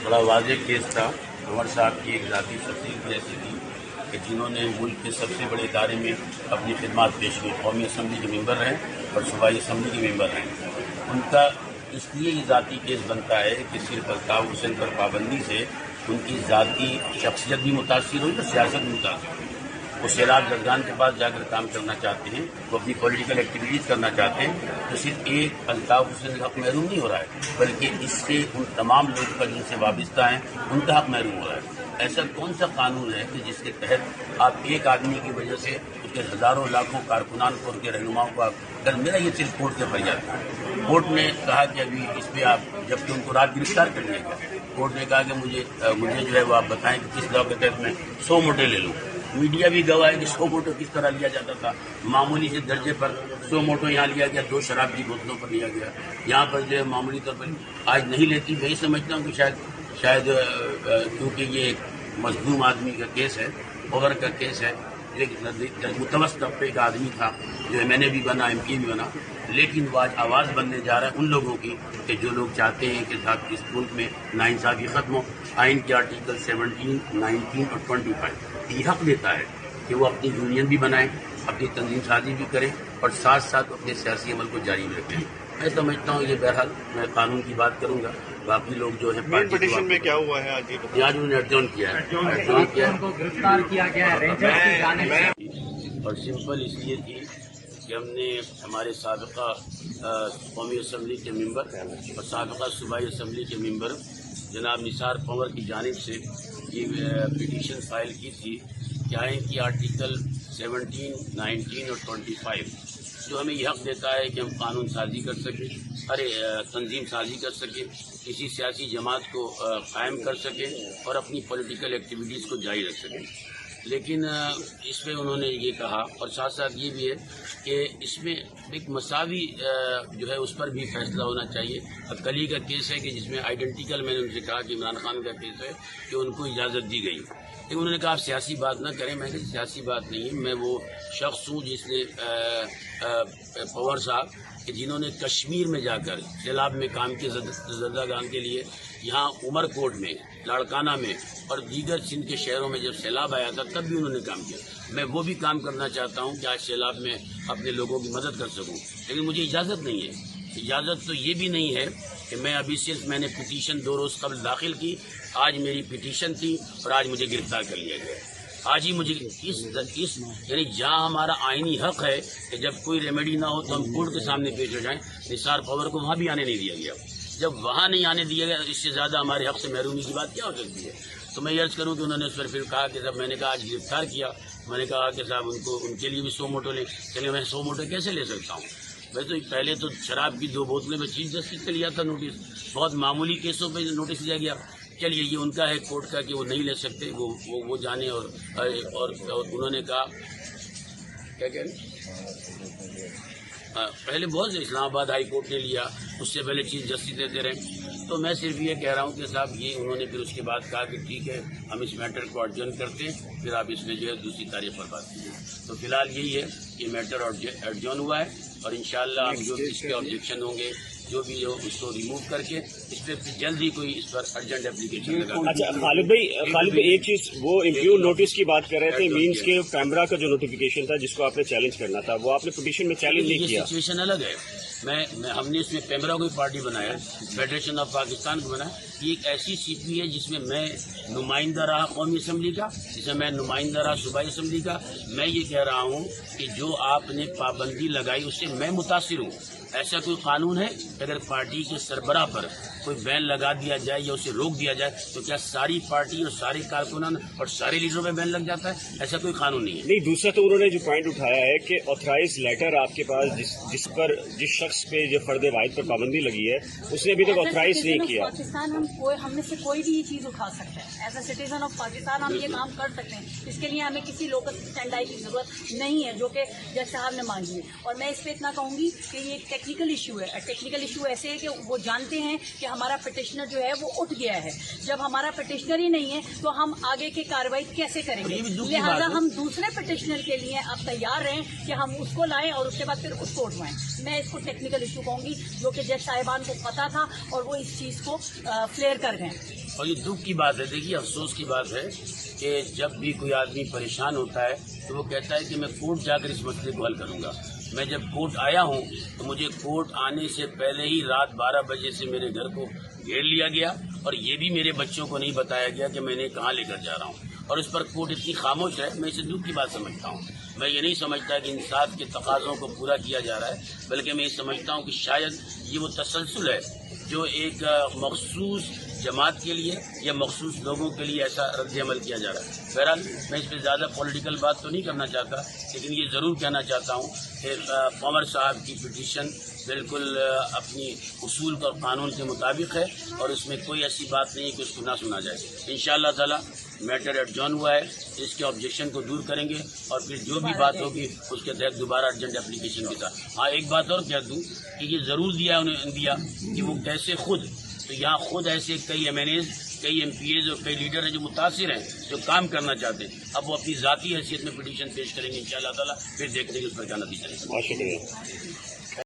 बड़ा वाज़ेह केस था। उमर साहब की एक ذاتی शख्सियत ऐसी थी कि जिन्होंने मुल्क के सबसे बड़े इदारे में अपनी खिदमत पेश की। कौमी असम्बली के मेंबर रहे और सूबाई असम्बली के मेंबर रहे। उनका इसलिए ये ذاتی केस बनता है कि सिर्फ अल्ताफ़ हुसैन पर पाबंदी से उनकी ذاتی शख्सियत भी मुतासिर हुई और सियासत भी मुतासिर हुई। वो सैलाब जजगान के पास जाकर काम करना चाहते हैं, वो अपनी पॉलिटिकल एक्टिविटीज़ करना चाहते हैं, तो सिर्फ एक अल्ताफ़ हुसैन का हक़ महरूम नहीं हो रहा है, बल्कि इससे उन तमाम लोग का जिनसे वाबस्ता हैं उनका हक़ महरूम हो रहा है। ऐसा कौन सा कानून है कि जिसके तहत आप एक आदमी की वजह से उसके हज़ारों लाखों कारकुनान को, उनके रहनुमाओं को कर मेरा ये सिर्फ कोर्ट के फरियाद था। कोर्ट ने कहा कि अभी इस पर आप, जबकि उनको रात गिरफ्तार कर लिया गया, कोर्ट ने कहा कि मुझे जो है वो आप बताएं कि किस लॉ के तहत मैं 100 मोटे ले लूँ। मीडिया भी गवाह है कि 100 मोटो किस तरह लिया जाता था। मामूली से दर्जे पर 100 मोटो यहाँ लिया गया, 2 शराब की बोतलों पर लिया गया। यहाँ पर जो है मामूली तौर पर आज नहीं लेती। मैं ये समझता हूँ कि शायद क्योंकि ये एक मजलूम आदमी का केस है, ओवर का केस है, एक मुतवस्सित तबके का आदमी था जो मैंने भी बना, MP भी बना, लेकिन वो आज आवाज़ बनने जा रहा है उन लोगों की कि जो लोग चाहते हैं कि साहब इस मुल्क में नाइंसाफ़ी ख़त्म हो। आइन के आर्टिकल 17, 19 और 25 ये हक़ देता है कि वो अपनी यूनियन भी बनाएं, अपनी तंजीम साजी भी करें और साथ साथ अपने सियासी अमल को जारी रखें। मैं समझता हूँ ये बहरहाल मैं कानून की बात करूँगा, बाकी लोग जो है पिटीशन में क्या हुआ है आज उन्होंने एडजॉर्न किया है, गिरफ्तार किया गया है और सिंपल इसलिए थी कि हमने हमारे साबिका कौमी असम्बली के मेंबर और साबिका सूबाई असम्बली के मेंबर जनाब निसार पंवर की जानिब से ये पिटीशन फाइल की थी कि आइन की आर्टिकल 17, 19 और 25 जो हमें यह हक़ देता है कि हम कानून साजी कर सकें, तंजीम साजी कर सकें, किसी सियासी जमात को कायम कर सकें और अपनी पॉलिटिकल एक्टिविटीज़ को जारी रख सकें। लेकिन इसमें उन्होंने ये कहा और साथ साथ ये भी है कि इसमें एक मसावी जो है उस पर भी फैसला होना चाहिए। अकली का केस है कि जिसमें आइडेंटिकल, मैंने उनसे कहा कि इमरान खान का केस है कि उनको इजाज़त दी गई, लेकिन उन्होंने कहा आप सियासी बात ना करें। मैंने कहा सियासी बात नहीं है, मैं वो शख्स हूँ जिसने पवार साहब कि जिन्होंने कश्मीर में जाकर सैलाब में काम किया, ज़रदागान के लिए, यहाँ उमरकोट में, लाड़काना में और दीगर सिंध के शहरों में जब सैलाब आया था तब भी उन्होंने काम किया। मैं वो भी काम करना चाहता हूँ कि आज सैलाब में अपने लोगों की मदद कर सकूँ, लेकिन मुझे इजाज़त नहीं है। इजाज़त तो ये भी नहीं है कि मैं अभी सिर्फ मैंने पिटीशन 2 रोज़ कबल दाखिल की, आज मेरी पिटीशन थी और आज मुझे गिरफ्तार कर लिया गया। आज ही मुझे इस यानी जहाँ हमारा आईनी हक़ है कि जब कोई रेमेडी ना हो तो हम कोर्ट के सामने पेश हो जाएं, निसार पंवर को वहाँ भी आने नहीं दिया गया। जब वहाँ नहीं आने दिया गया, इससे ज़्यादा हमारे हक़ से महरूमी की बात क्या हो सकती है। तो मैं अर्ज़ करूँ कि उन्होंने उस पर फिर कहा कि जब मैंने कहा आज गिरफ्तार किया, मैंने कहा कि साहब उनके लिए भी 100 मोटो ले, चलिए मैं 100 मोटो कैसे ले सकता हूँ। वैसे तो पहले तो शराब की 2 बोतलें में चीफ जस्टिस से लिया था नोटिस, बहुत मामूली केसों पर नोटिस दिया गया। चलिए ये उनका है कोर्ट का कि वो नहीं ले सकते, वो जाने। और उन्होंने कहा क्या कह रहे पहले बहुत इस्लामाबाद हाई कोर्ट ने लिया, उससे पहले चीफ जस्टिस देते रहे। तो मैं सिर्फ ये कह रहा हूँ कि साहब ये उन्होंने फिर उसके बाद कहा कि ठीक है हम इस मैटर को एडजर्न करते हैं, फिर आप इसमें जो है दूसरी तारीख पर बात कीजिए। तो फिलहाल यही है कि मैटर एडजर्न हुआ है और इंशाअल्लाह हम जो इसके ऑब्जेक्शन होंगे जो भी हो उसको रिमूव करके इस पर जल्द ही कोई इस पर अर्जेंट एप्लीकेशन लगा। अच्छा खालिद भाई एक चीज, वो इम्प्यून नोटिस की बात कर रहे थे, मीन्स के कैमरा का जो नोटिफिकेशन था जिसको आपने चैलेंज करना था, वो आपने पिटीशन में चैलेंज नहीं किया। सिचुएशन अलग है। हमने इसमें कैमरा को पार्टी बनाया, फेडरेशन ऑफ पाकिस्तान को बनाया। ये एक ऐसी CP है जिसमें मैं नुमाइंदा रहा कौमी असम्बली का, जिसमें मैं नुमाइंदा रहा सूबाई असम्बली का। मैं ये कह रहा हूँ कि जो आपने पाबंदी लगाई उससे मैं मुतासिर हूँ। ऐसा कोई कानून है कि अगर पार्टी के सरबराह पर कोई बैन लगा दिया जाए या उसे रोक दिया जाए तो क्या सारी पार्टी और सारे कारकुनान और सारे लीडरों में बैन लग जाता है? ऐसा कोई कानून नहीं है। नहीं, दूसरा तो उन्होंने जो पॉइंट उठाया है कि ऑथराइज लेटर आपके पास जिस शख्स पे जो फर्द वाहिद पर पाबंदी लगी है उसने अभी तक ऑथराइज नहीं किया। पाकिस्तान हम में से कोई भी ये चीज उठा सकता है। As a citizen of Pakistan हम ये काम कर सकते हैं। इसके लिए हमें किसी लोकल स्टैंड की जरूरत नहीं है जो कि जज साहब ने मांगी है। और मैं इस पे इतना कहूंगी कि ये टेक्निकल इशू है। टेक्निकल इशू ऐसे है कि वो जानते हैं कि हमारा पिटिशनर जो है वो उठ गया है। जब हमारा पिटिशनर ही नहीं है तो हम आगे की कार्रवाई कैसे करेंगे? ये भी दुख की बात लिहाजा है। हम दूसरे पिटिशनर के लिए अब तैयार रहें कि हम उसको लाएं और उसके बाद फिर उसको उठवाएं। मैं इसको टेक्निकल इशू कहूंगी, जो कि जज साहिबान को पता था और वो इस चीज को फ्लेयर कर गए। और ये दुख की बात है, देखिए अफसोस की बात है कि जब भी कोई आदमी परेशान होता है तो वो कहता है कि मैं कोर्ट जाकर इस मसले को हल करूंगा। मैं जब कोर्ट आया हूं तो मुझे कोर्ट आने से पहले ही रात 12 बजे से मेरे घर को घेर लिया गया और ये भी मेरे बच्चों को नहीं बताया गया कि मैंने कहाँ लेकर जा रहा हूँ। और उस पर कोर्ट इतनी खामोश है, मैं इसे दुख की बात समझता हूँ। मैं ये नहीं समझता कि इंसाफ के तकाज़ों को पूरा किया जा रहा है, बल्कि मैं ये समझता हूँ कि शायद ये वो तसलसल है जो एक मखसूस जमात के लिए या मखसूस लोगों के लिए ऐसा रद्द अमल किया जा रहा है। बहरहाल मैं इस पर ज़्यादा पॉलिटिकल बात तो नहीं करना चाहता, लेकिन ये ज़रूर कहना चाहता हूँ कि पंवर साहब की पिटीशन बिल्कुल अपनी उसूल और कानून के मुताबिक है और इसमें कोई ऐसी बात नहीं है कि उसको ना सुना जाए। इंशाअल्लाह ताला मैटर एडजॉर्न हुआ है, इसके ऑब्जेक्शन को दूर करेंगे और फिर जो भी बात होगी उसके तहत दोबारा अर्जेंट एप्लीकेशन के साथ। हाँ, एक बात और कह दूँ कि ये ज़रूर दिया कि वो कैसे खुद, तो यहाँ खुद ऐसे कई MNAs, कई MPAs और कई लीडर हैं जो मुतासिर हैं, जो काम करना चाहते हैं। अब वो अपनी ज़ाती हैसियत में पिटीशन पेश करेंगे इंशाअल्लाह ताला, फिर देखते हैं कि उस पर क्या नतीजा निकलता है। बहुत शुक्रिया।